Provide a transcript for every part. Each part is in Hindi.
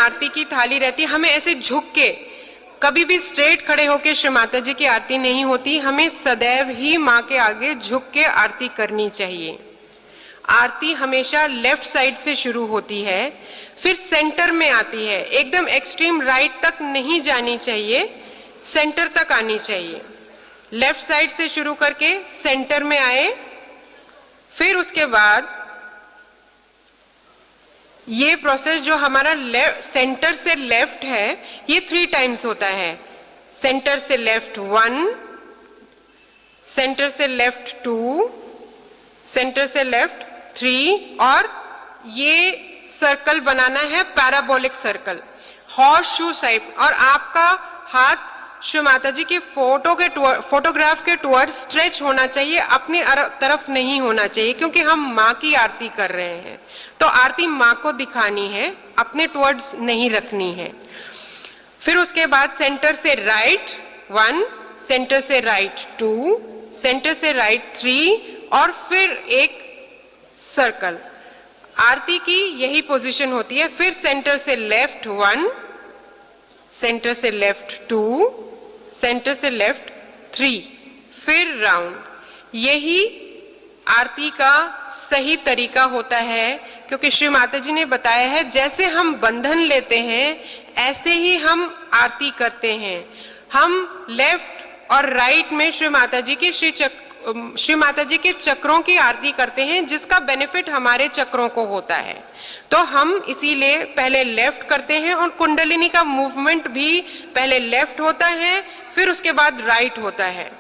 आरती की थाली रहती है, हमें ऐसे झुक के, कभी भी स्ट्रेट खड़े होकर श्री माता जी की आरती नहीं होती, हमें सदैव ही माँ के आगे झुक के आरती करनी चाहिए। आरती हमेशा लेफ्ट साइड से शुरू होती है, फिर सेंटर में आती है, एकदम एक्सट्रीम राइट तक नहीं जानी चाहिए, सेंटर तक आनी चाहिए। लेफ्ट साइड से शुरू करके सेंटर में आए, फिर उसके बाद ये प्रोसेस जो हमारा सेंटर से लेफ्ट है, ये 3 टाइम्स होता है। सेंटर से लेफ्ट 1, सेंटर से लेफ्ट 2, सेंटर से लेफ्ट 3, और ये सर्कल बनाना है parabolic circle, horse shoe shape. और आपका हाथ श्री माता जी की फोटोग्राफ के टुवर्ड स्ट्रेच होना चाहिए, अपनी तरफ नहीं होना चाहिए, क्योंकि हम माँ की आरती कर रहे हैं, तो आरती माँ को दिखानी है, अपने टुवर्ड्स नहीं रखनी है। फिर उसके बाद सेंटर से राइट 1, सेंटर से राइट 2, सेंटर से राइट 3, और फिर एक सर्कल। आरती की यही पोजीशन होती है। फिर सेंटर से लेफ्ट 1, सेंटर से लेफ्ट 2, सेंटर से लेफ्ट 3, फिर राउंड। यही आरती का सही तरीका होता है, क्योंकि श्री माता जी ने बताया है जैसे हम बंधन लेते हैं ऐसे ही हम आरती करते हैं। हम लेफ्ट और राइट में श्री माता जी के चक्रों की आरती करते हैं, जिसका बेनिफिट हमारे चक्रों को होता है। तो हम इसीलिए पहले लेफ्ट करते हैं, और कुंडलिनी का मूवमेंट भी पहले लेफ्ट होता है, फिर उसके बाद राइट होता है।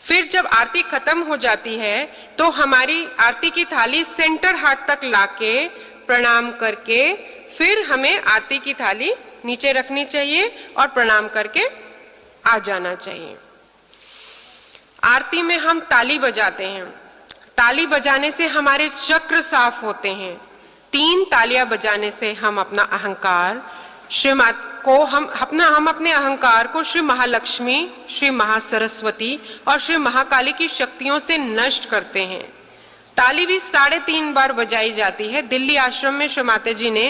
फिर जब आरती खत्म हो जाती है तो हमारी आरती की थाली सेंटर हार्ट तक लाके प्रणाम करके फिर हमें आरती की थाली नीचे रखनी चाहिए और प्रणाम करके आ जाना चाहिए। आरती में हम ताली बजाते हैं। ताली बजाने से हमारे चक्र साफ होते हैं। 3 तालियां बजाने से हम अपना अहंकार हम अपने अहंकार को श्री महालक्ष्मी, श्री महासरस्वती और श्री महाकाली की शक्तियों से नष्ट करते हैं। ताली भी 3.5 बार बजाई जाती है। दिल्ली आश्रम में श्री माता जी ने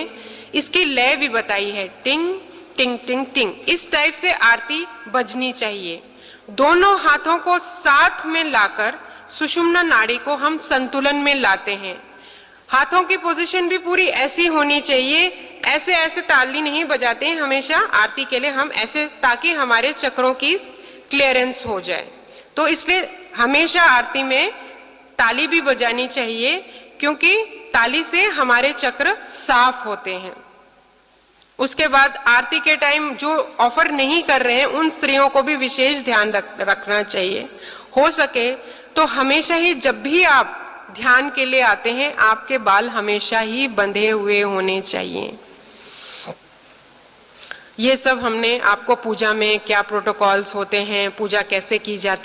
इसकी लय भी बताई है, टिंग टिंग टिंग टिंग। इस टाइप से आरती बजनी चाहिए। दोनों हाथों को साथ में लाकर सुषुम्ना नाड़ी को हम संतुलन में लाते हैं। हाथों की पोजीशन भी पूरी ऐसी होनी चाहिए, ऐसे ऐसे ताली नहीं बजाते हैं हमेशा आरती के लिए हम ऐसे, ताकि हमारे चक्रों की क्लियरेंस हो जाए। तो इसलिए हमेशा आरती में ताली भी बजानी चाहिए, क्योंकि ताली से हमारे चक्र साफ होते हैं। उसके बाद आरती के टाइम जो ऑफर नहीं कर रहे हैं उन स्त्रियों को भी विशेष ध्यान रखना चाहिए। हो सके तो हमेशा ही जब भी आप ध्यान के लिए आते हैं आपके बाल हमेशा ही बंधे हुए होने चाहिए। ये सब हमने आपको पूजा में क्या प्रोटोकॉल्स होते हैं, पूजा कैसे की जाती